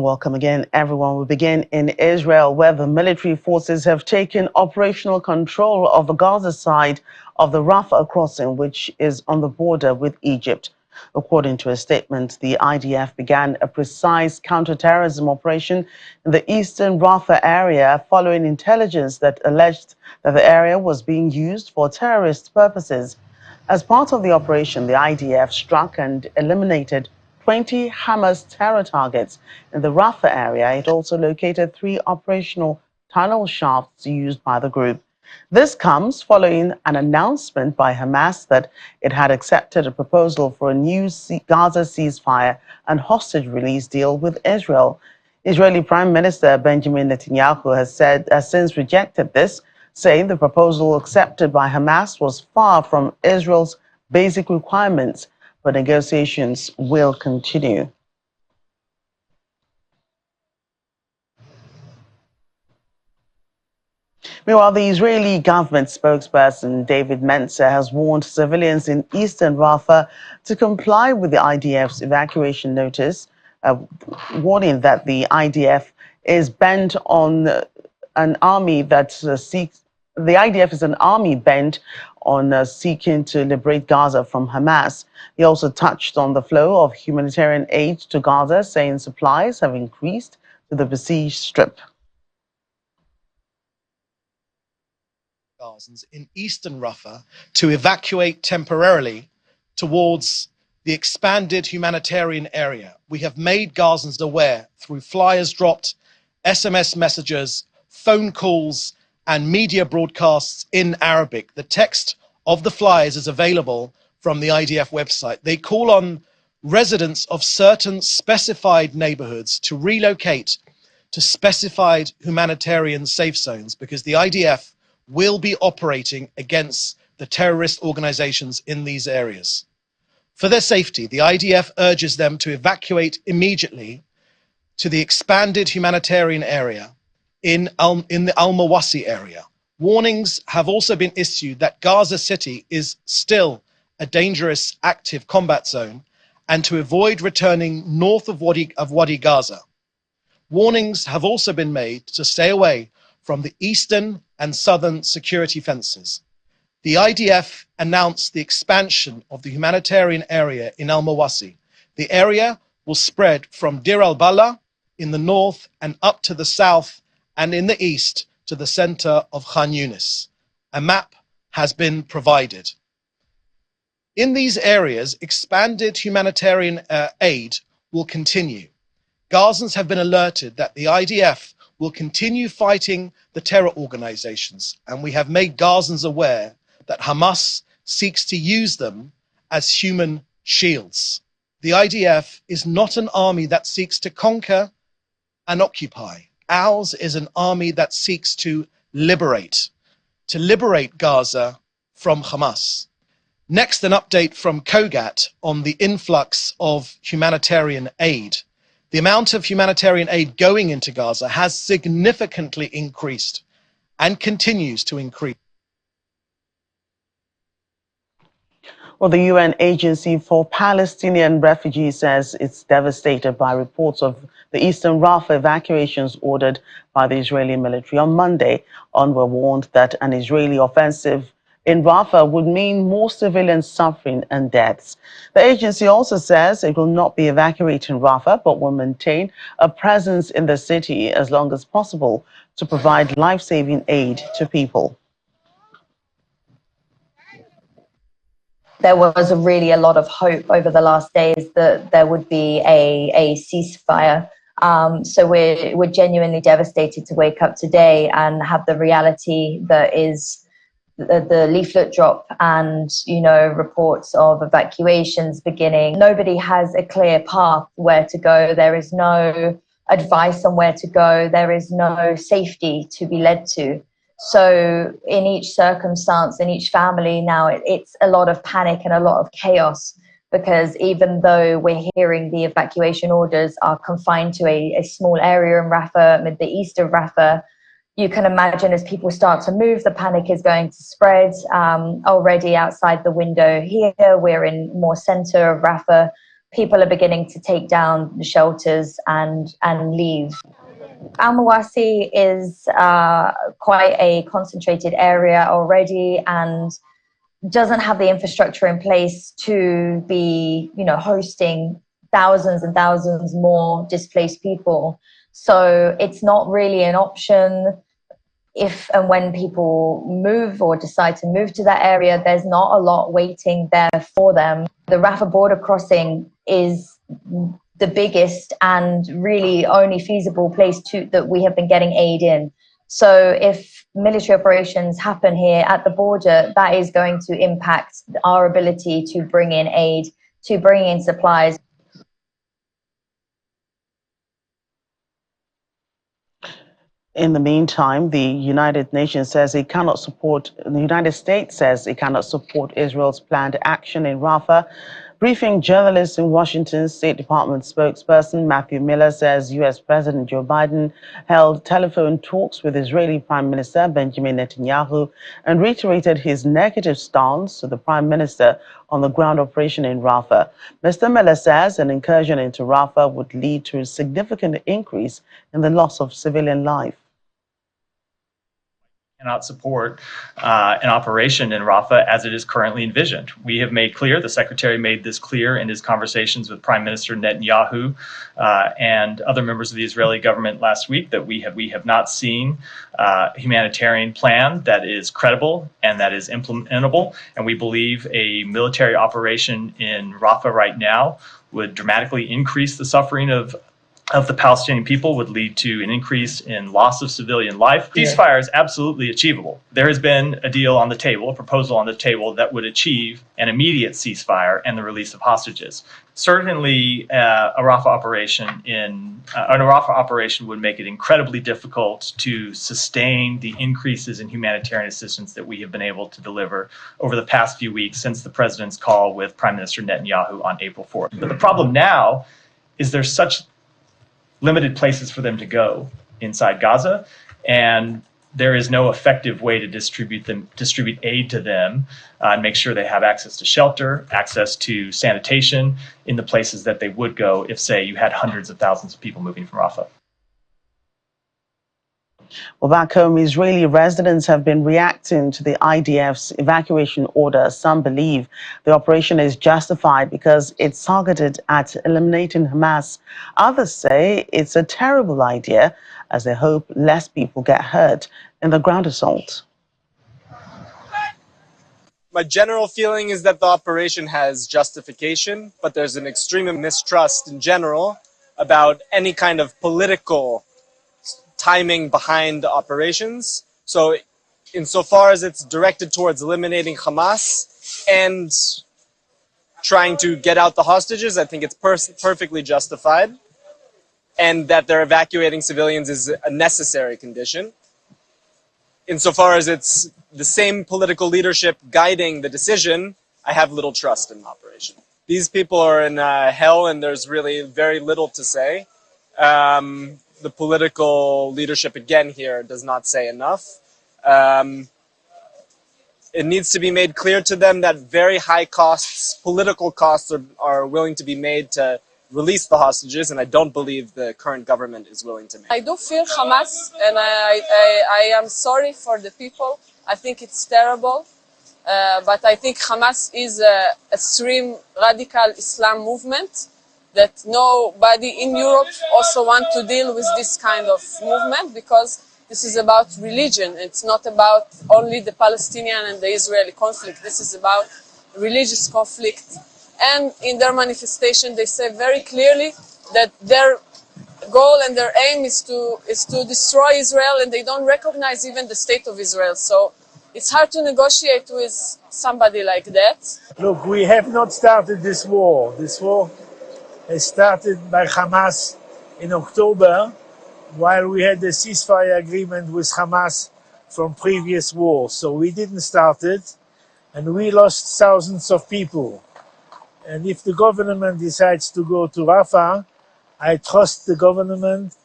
and welcome again, everyone. We begin in Israel, where the military forces have taken operational control of the Gaza side of the Rafah crossing, which is on the border with Egypt. According to a statement, the IDF began a precise counter-terrorism operation in the eastern Rafah area following intelligence that alleged that the area was being used for terrorist purposes. As part of the operation, the IDF struck and eliminated 20 Hamas terror targets in the Rafah area. It also located 3 operational tunnel shafts used by the group. This comes following an announcement by Hamas that it had accepted a proposal for a new Gaza ceasefire and hostage release deal with Israel. Israeli Prime Minister Benjamin Netanyahu has since rejected this, saying the proposal accepted by Hamas was far from Israel's basic requirements, but negotiations will continue. Meanwhile, the Israeli government spokesperson David Mencer has warned civilians in eastern Rafah to comply with the IDF's evacuation notice, warning that the IDF is bent on an army that seeks. The IDF is an army bent on seeking to liberate Gaza from Hamas. He also touched on the flow of humanitarian aid to Gaza, saying supplies have increased to the besieged strip. Gazans in eastern Rafah to evacuate temporarily towards the expanded humanitarian area. We have made Gazans aware through flyers dropped, SMS messages, phone calls, and media broadcasts in Arabic. The text of the flyers is available from the IDF website. They call on residents of certain specified neighborhoods to relocate to specified humanitarian safe zones because the IDF will be operating against the terrorist organizations in these areas. For their safety, the IDF urges them to evacuate immediately to the expanded humanitarian area in the Al-Mawasi area. Warnings have also been issued that Gaza City is still a dangerous active combat zone and to avoid returning north of Wadi Gaza. Warnings have also been made to stay away from the eastern and southern security fences. The IDF announced the expansion of the humanitarian area in Al-Mawasi. The area will spread from Deir al-Balah in the north and up to the south and in the east to the center of Khan Yunis. A map has been provided. In these areas, expanded humanitarian aid will continue. Gazans have been alerted that the IDF will continue fighting the terror organizations, and we have made Gazans aware that Hamas seeks to use them as human shields. The IDF is not an army that seeks to conquer and occupy. Ours is an army that seeks to liberate Gaza from Hamas. Next, an update from Kogat on the influx of humanitarian aid. The amount of humanitarian aid going into Gaza has significantly increased and continues to increase. Well, the UN Agency for Palestinian Refugees says it's devastated by reports of the eastern Rafah evacuations ordered by the Israeli military on Monday. UNRWA warned that an Israeli offensive in Rafah would mean more civilian suffering and deaths. The agency also says it will not be evacuating Rafah, but will maintain a presence in the city as long as possible to provide life-saving aid to people. There was really a lot of hope over the last days that there would be a ceasefire. So we're genuinely devastated to wake up today and have the reality that is the leaflet drop and, reports of evacuations beginning. Nobody has a clear path where to go. There is no advice on where to go. There is no safety to be led to. So in each circumstance, in each family now, it's a lot of panic and a lot of chaos, because even though we're hearing the evacuation orders are confined to a small area in Rafah, mid the east of Rafah, you can imagine as people start to move, the panic is going to spread. Already outside the window here, we're in more center of Rafah. people are beginning to take down the shelters and leave. Al-Mawasi is quite a concentrated area already and doesn't have the infrastructure in place to be, hosting thousands and thousands more displaced people. So it's not really an option. If and when people move or decide to move to that area, there's not a lot waiting there for them. The Rafah border crossing is the biggest and really only feasible place that we have been getting aid in. So if military operations happen here at the border, that is going to impact our ability to bring in aid, to bring in supplies. In the meantime, the United States says it cannot support Israel's planned action in Rafah. Briefing journalists in Washington, State Department spokesperson Matthew Miller says U.S. President Joe Biden held telephone talks with Israeli Prime Minister Benjamin Netanyahu and reiterated his negative stance to the Prime Minister on the ground operation in Rafah. Mr. Miller says an incursion into Rafah would lead to a significant increase in the loss of civilian life. Cannot support an operation in Rafah as it is currently envisioned. We have made clear, the Secretary made this clear in his conversations with Prime Minister Netanyahu and other members of the Israeli government last week, that we have not seen a humanitarian plan that is credible and that is implementable. And we believe a military operation in Rafah right now would dramatically increase the suffering of the Palestinian people, would lead to an increase in loss of civilian life. Ceasefire is absolutely achievable. There has been a deal on the table, a proposal on the table that would achieve an immediate ceasefire and the release of hostages. Certainly, a Rafah operation would make it incredibly difficult to sustain the increases in humanitarian assistance that we have been able to deliver over the past few weeks since the president's call with Prime Minister Netanyahu on April 4th. But the problem now is there's such limited places for them to go inside Gaza, and there is no effective way to distribute aid to them and make sure they have access to shelter, access to sanitation in the places that they would go if, say, you had hundreds of thousands of people moving from Rafah. Well, back home, Israeli residents have been reacting to the IDF's evacuation order. Some believe the operation is justified because it's targeted at eliminating Hamas. Others say it's a terrible idea, as they hope less people get hurt in the ground assault. My general feeling is that the operation has justification, but there's an extreme mistrust in general about any kind of political timing behind the operations. So insofar as it's directed towards eliminating Hamas and trying to get out the hostages, I think it's perfectly justified, and that they're evacuating civilians is a necessary condition. Insofar as it's the same political leadership guiding the decision, I have little trust in the operation. These people are in hell, and there's really very little to say. The political leadership, again, here does not say enough. It needs to be made clear to them that very high costs, political costs, are willing to be made to release the hostages, and I don't believe the current government is willing to make. I do fear Hamas, and I am sorry for the people. I think it's terrible, but I think Hamas is an extreme radical Islam movement that nobody in Europe also want to deal with this kind of movement, because this is about religion. It's not about only the Palestinian and the Israeli conflict. This is about religious conflict. And in their manifestation, they say very clearly that their goal and their aim is to destroy Israel, and they don't recognize even the state of Israel. So it's hard to negotiate with somebody like that. Look, we have not started this war. This war has started by Hamas in October, while we had a ceasefire agreement with Hamas from previous wars. So we didn't start it, and we lost thousands of people. And if the government decides to go to Rafah, I trust the government.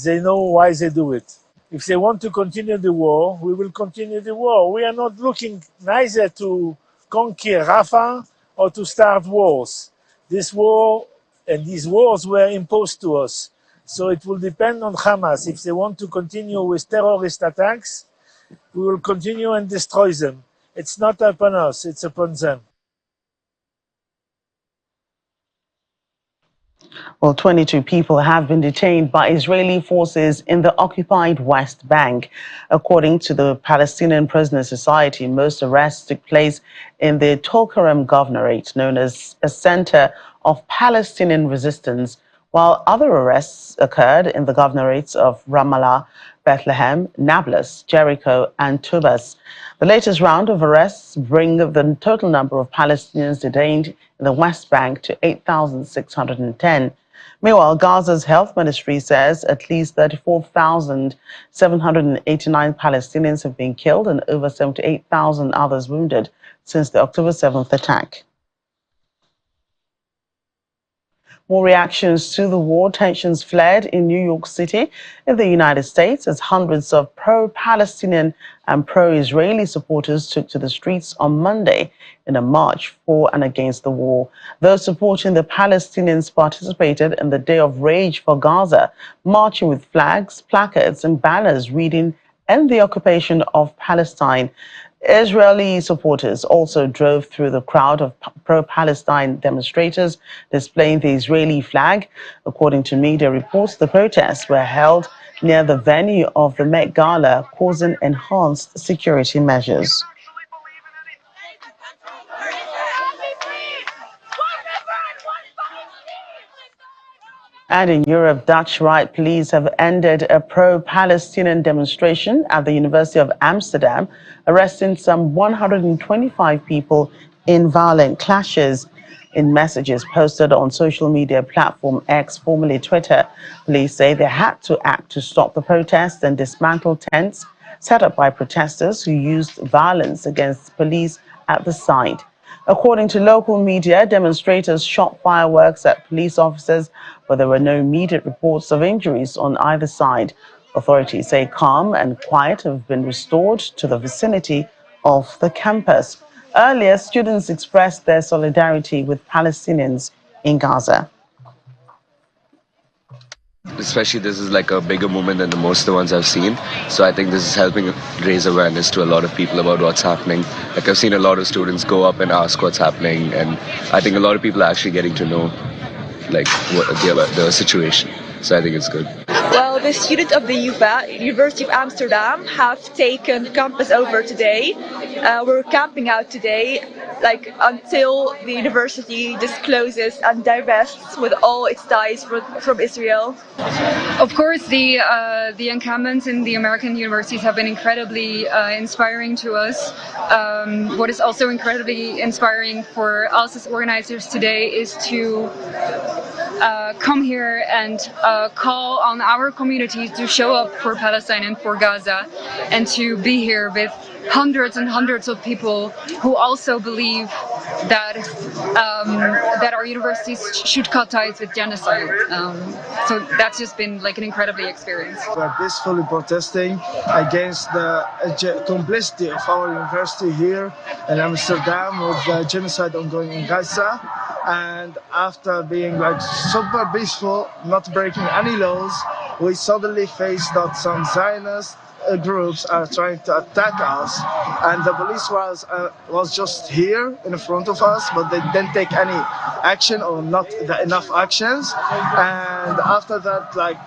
They know why they do it. If they want to continue the war, we will continue the war. We are not looking neither to conquer Rafah or to start wars. This war And these wars were imposed to us. So it will depend on Hamas. If they want to continue with terrorist attacks, we will continue and destroy them. It's not upon us, it's upon them. Well, 22 people have been detained by Israeli forces in the occupied West Bank. According to the Palestinian Prisoner Society, most arrests took place in the Tulkarem Governorate, known as a center of Palestinian resistance, while other arrests occurred in the governorates of Ramallah, Bethlehem, Nablus, Jericho, and Tubas. The latest round of arrests bring the total number of Palestinians detained in the West Bank to 8,610. Meanwhile, Gaza's health ministry says at least 34,789 Palestinians have been killed and over 78,000 others wounded since the October 7th attack. More reactions to the war. Tensions flared in New York City in the United States as hundreds of pro-Palestinian and pro-Israeli supporters took to the streets on Monday in a march for and against the war. Those supporting the Palestinians participated in the Day of Rage for Gaza, marching with flags, placards, and banners reading "End the Occupation of Palestine." Israeli supporters also drove through the crowd of pro-Palestine demonstrators displaying the Israeli flag. According to media reports, the protests were held near the venue of the Met Gala, causing enhanced security measures. And in Europe, Dutch right police have ended a pro-Palestinian demonstration at the University of Amsterdam, arresting some 125 people in violent clashes. In messages posted on social media platform X, formerly Twitter, police say they had to act to stop the protests and dismantle tents set up by protesters who used violence against police at the site. According to local media, demonstrators shot fireworks at police officers, but there were no immediate reports of injuries on either side. Authorities say calm and quiet have been restored to the vicinity of the campus. Earlier, students expressed their solidarity with Palestinians in Gaza. Especially this is like a bigger movement than most of the ones I've seen. So I think this is helping raise awareness to a lot of people about what's happening. Like I've seen a lot of students go up and ask what's happening, and I think a lot of people are actually getting to know like what the situation. So I think it's good. Well, the students of the University of Amsterdam have taken campus over today. We're camping out today, like until the university discloses and divests with all its ties from Israel. Of course, the encampments in the American universities have been incredibly inspiring to us. What is also incredibly inspiring for us as organizers today is to come here and call on our communities to show up for Palestine and for Gaza, and to be here with hundreds and hundreds of people who also believe that that our universities should cut ties with genocide. So that's just been like an incredibly experience. We're peacefully protesting against the complicity of our university here in Amsterdam with the genocide ongoing in Gaza. And after being like super peaceful, not breaking any laws, we suddenly faced that some Zionist groups are trying to attack us, and the police was just here in front of us, but they didn't take any action or not enough actions. And after that, like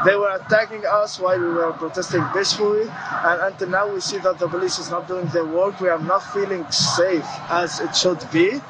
they were attacking us while we were protesting peacefully, and until now we see that the police is not doing their work. We are not feeling safe as it should be.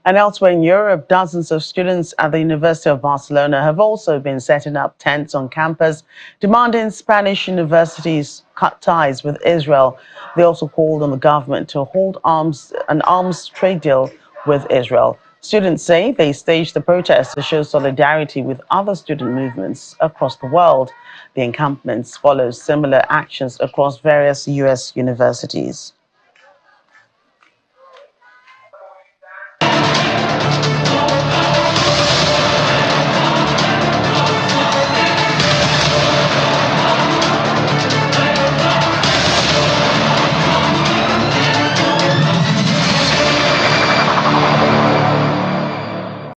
And elsewhere in Europe, dozens of students at the University of Barcelona have also been setting up tents on campus, demanding Spanish universities cut ties with Israel. They also called on the government to hold an arms trade deal with Israel. Students say they staged the protest to show solidarity with other student movements across the world. The encampments follow similar actions across various U.S. universities.